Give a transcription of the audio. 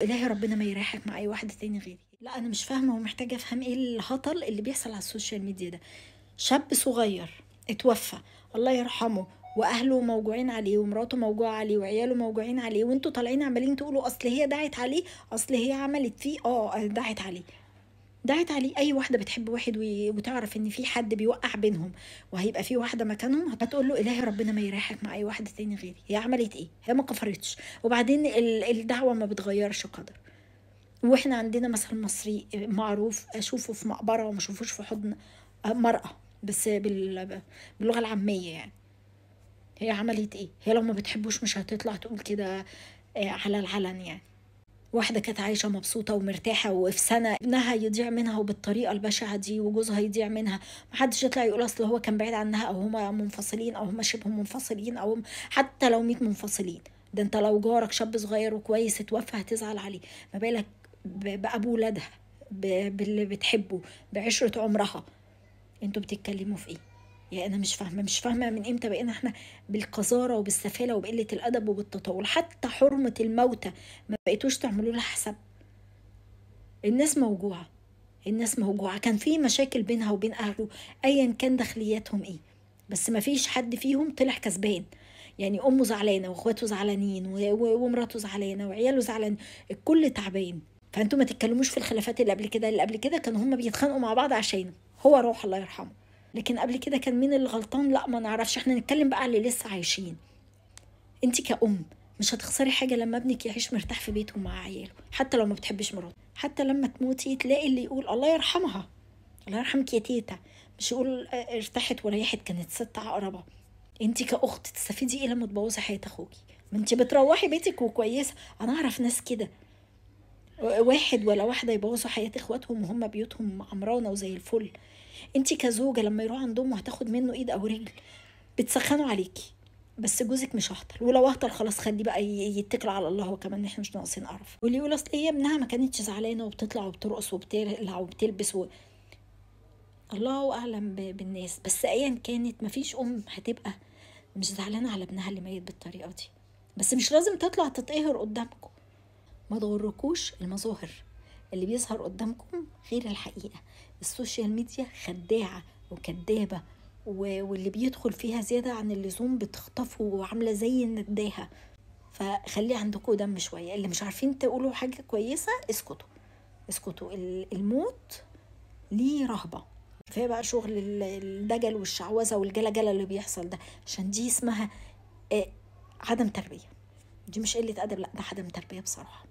إلهي ربنا ما يريحك مع أي واحدة تاني غيري. لا أنا مش فاهمة ومحتاجة أفهم إيه الهطل اللي بيحصل على السوشيال ميديا ده. شاب صغير اتوفى، الله يرحمه، واهله موجوعين عليه ومراته موجوعه عليه وعياله موجوعين عليه، وانتوا طالعين عمالين تقولوا اصل هي دعت عليه، اصل هي عملت فيه. دعت عليه، دعت عليه. اي واحده بتحب واحد وتعرف ان في حد بيوقع بينهم وهيبقى في واحده مكانهم، هتقول له الهي ربنا ما يريحك مع اي واحده تاني غيري. هي عملت ايه؟ هي ما كفرتش. وبعدين الدعوه ما بتغيرش قدر. واحنا عندنا مثل مصري معروف، اشوفه في مقبره وما اشوفوش في حضن مرأة، بس باللغة العامية يعني. هي عملت ايه؟ هي لو ما بتحبوش مش هتطلع تقول كده على العلن يعني. واحدة كانت عايشة مبسوطة ومرتاحة، وفي سنة ابنها يضيع منها وبالطريقة البشعة دي، وجوزها يضيع منها، محدش يطلع يقول اصل هو كان بعيد عنها، او هما منفصلين، او هما شبه منفصلين، او حتى لو 100 منفصلين. ده انت لو جارك شاب صغير وكويس اتوفى هتزعل عليه، ما بالك بأبو ولادها، باللي بتحبه، بعشرة عمرها. انتوا بتتكلموا في ايه؟ يعني انا مش فاهمه من امتى بقينا احنا بالقذاره وبالسفاله وبقله الادب وبالتطاول. حتى حرمه الموتى ما بقيتوش تعملوا لها حساب. الناس موجوعه، الناس موجوعه. كان في مشاكل بينها وبين اهله ايا كان داخلياتهم ايه، بس ما فيش حد فيهم طلع كسبان. يعني امه زعلانه واخواته زعلانين ومراته زعلانه وعياله زعلان، الكل تعبان. فانتوا ما تتكلموش في الخلافات اللي قبل كده. اللي قبل كده كانوا هم بيتخانقوا مع بعض عشانه، هو روح الله يرحمه. لكن قبل كده كان مين اللي غلطان؟ لا ما نعرفش. احنا نتكلم بقى على اللي لسه عايشين. انت كأم مش هتخسري حاجة لما ابنك يعيش مرتاح في بيته مع عياله، حتى لو ما بتحبش مراته. حتى لما تموتي تلاقي اللي يقول الله يرحمها، الله يرحمك يا تيتا، مش يقول ارتاحت وريحت كانت ست عقربة. انت كأخت تستفيدي ايه لما تبوظي حياة اخوكي؟ ما انت بتروحي بيتك وكويسة. انا اعرف ناس كده، واحد ولا واحدة يبوظوا حياة اخواتهم وهم بيوتهم عمرانة وزي الفل. انتي كزوجة لما يروح عندهم وهتاخد منه ايد او رجل بتسخنوا عليكي، بس جوزك مش ههطل. ولو هطل خلاص خليه بقى يتكل على الله، وكمان احنا مش ناقصين قرف. واللي يقول اصل هي ابنها ما كانتش زعلانه وبتطلع وبترقص وبتقلع وبتلبس الله اعلم بالناس. بس ايا كانت مفيش ام هتبقى مش زعلانه على ابنها اللي ميت بالطريقه دي. بس مش لازم تطلع تتقهر قدامكم. ما تغركوش المظاهر، اللي بيظهر قدامكم غير الحقيقة. السوشيال ميديا خداعة وكدابة، واللي بيدخل فيها زيادة عن اللزوم بتخطفه وعاملة زي النداهة. فخلي عندكم دم شوية. اللي مش عارفين تقولوا حاجة كويسة اسكتوا، اسكتوا. الموت ليه رهبة. كفاية بقى شغل الدجل والشعوذة والجلجلة اللي بيحصل ده، عشان دي اسمها عدم تربية. دي مش قلة أدب، لا ده عدم تربية بصراحة.